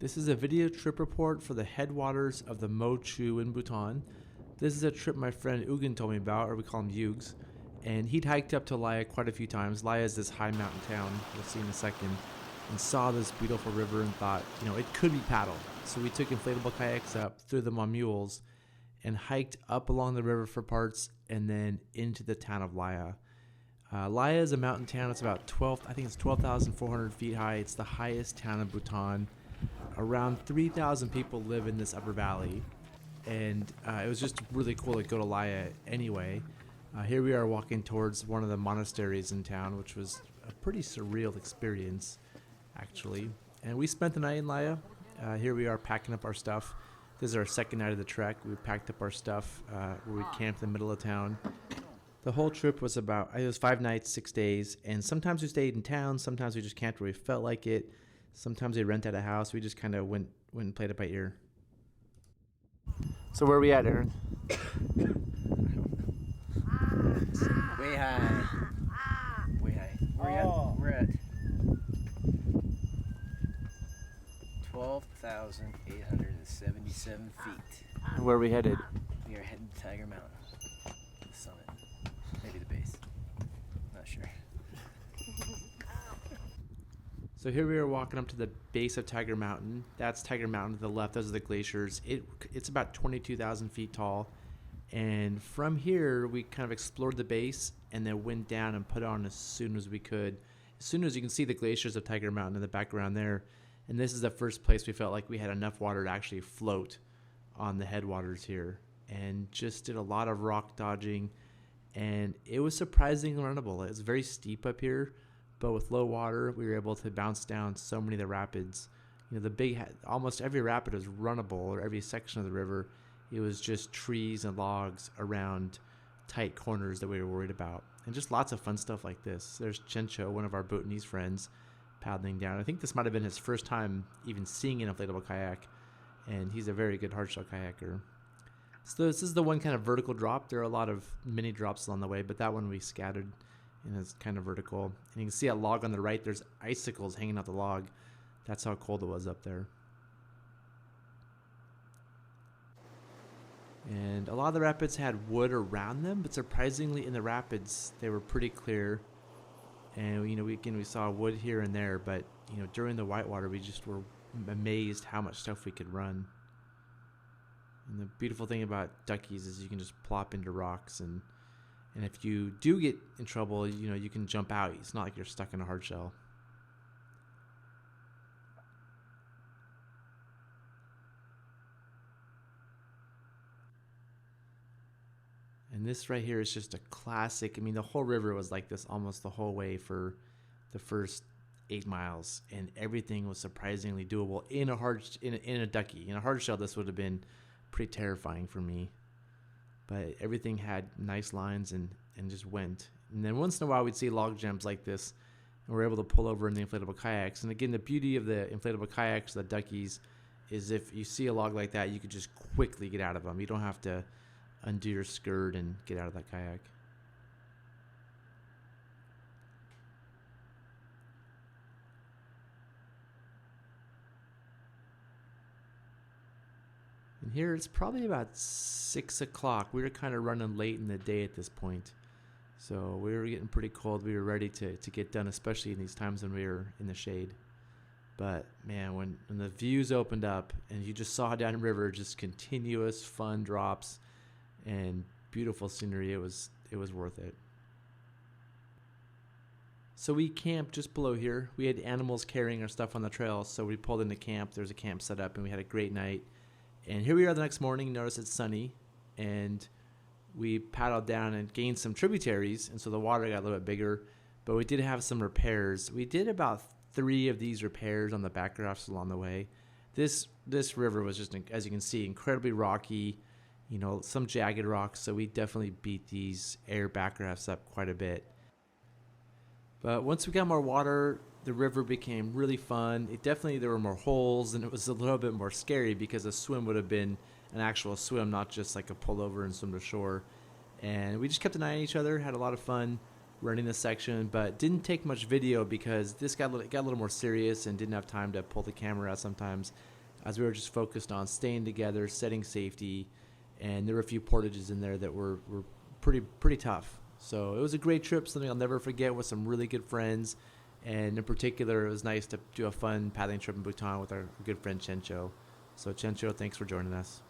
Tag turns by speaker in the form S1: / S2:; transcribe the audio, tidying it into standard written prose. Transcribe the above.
S1: This is a video trip report for the headwaters of the Chhu in Bhutan. This is a trip my friend Ugin told me about, or we call him Yugs, and he'd hiked up to Laya quite a few times. Laya is this high mountain town, we'll see in a second, and saw this beautiful river and thought, it could be paddled. So we took inflatable kayaks up, threw them on mules, and hiked up along the river for parts and then into the town of Laya. Laya is a mountain town. It's about 12,400 feet high. It's the highest town in Bhutan. Around 3,000 people live in this upper valley, and it was just really cool to go to Laya anyway. Here we are walking towards one of the monasteries in town, which was a pretty surreal experience, actually. And we spent the night in Laya. Here we are packing up our stuff. This is our second night of the trek. We packed up our stuff where we camped in the middle of town. The whole trip was it was 5 nights, 6 days, and sometimes we stayed in town, sometimes we just camped where we felt like it, sometimes we rented a house. We just kind of went and played it by ear. So where are we at, Aaron?
S2: Way high. Way high. We're at 12,877 feet.
S1: And where are we headed?
S2: We are heading to Tiger Mountain. The summit. Maybe the base. Not sure.
S1: So here we are walking up to the base of Tiger Mountain. That's Tiger Mountain to the left. Those are the glaciers. It's about 22,000 feet tall. And from here, we kind of explored the base and then went down and put on as soon as we could. As soon as you can see the glaciers of Tiger Mountain in the background there. And this is the first place we felt like we had enough water to actually float on the headwaters here. And just did a lot of rock dodging. And it was surprisingly runnable. It was very steep up here, but with low water, we were able to bounce down so many of the rapids. Almost every rapid was runnable, or every section of the river. It was just trees and logs around tight corners that we were worried about. And just lots of fun stuff like this. There's Chhu, one of our Bhutanese friends, paddling down. I think this might have been his first time even seeing an inflatable kayak, and he's a very good hardshell kayaker. So this is the one kind of vertical drop. There are a lot of mini drops along the way, but that one we scattered and it's kind of vertical. And you can see a log on the right. There's icicles hanging out the log. That's how cold it was up there. And a lot of the rapids had wood around them, but surprisingly in the rapids, they were pretty clear. And we saw wood here and there, but during the whitewater, we just were amazed how much stuff we could run. And the beautiful thing about duckies is you can just plop into rocks, and if you do get in trouble, you can jump out. It's not like you're stuck in a hard shell. And this right here is just a classic. The whole river was like this almost the whole way for the first 8 miles, and everything was surprisingly doable in a ducky. In a hard shell, this would have been pretty terrifying for me, but everything had nice lines and just went. And then once in a while we'd see log jams like this, and we're able to pull over in the inflatable kayaks. And again, the beauty of the inflatable kayaks, the duckies, is if you see a log like that, you could just quickly get out of them. You don't have to undo your skirt and get out of that kayak. And here it's probably about 6 o'clock. We were kind of running late in the day at this point. So we were getting pretty cold. We were ready to get done, especially in these times when we were in the shade. But man, when the views opened up and you just saw down the river, just continuous fun drops and beautiful scenery, it was worth it. So we camped just below here. We had animals carrying our stuff on the trail, so we pulled into camp. There's a camp set up, and we had a great night. And here we are the next morning. Notice it's sunny, and we paddled down and gained some tributaries, and so the water got a little bit bigger. But we did have some repairs. We did about 3 of these repairs on the backrafts along the way. This river was just, as you can see, incredibly rocky. Some jagged rocks. So we definitely beat these air backrafts up quite a bit. But once we got more water, the river became really fun. There were more holes, and it was a little bit more scary because a swim would have been an actual swim, not just like a pull over and swim to shore. And we just kept an eye on each other, had a lot of fun. running this section, but didn't take much video because this got a little more serious and didn't have time to pull the camera out sometimes, as we were just focused on staying together, setting safety, and there were a few portages in there that were pretty tough. So it was a great trip, something I'll never forget, with some really good friends, and in particular, it was nice to do a fun paddling trip in Bhutan with our good friend Chencho. So Chencho, thanks for joining us.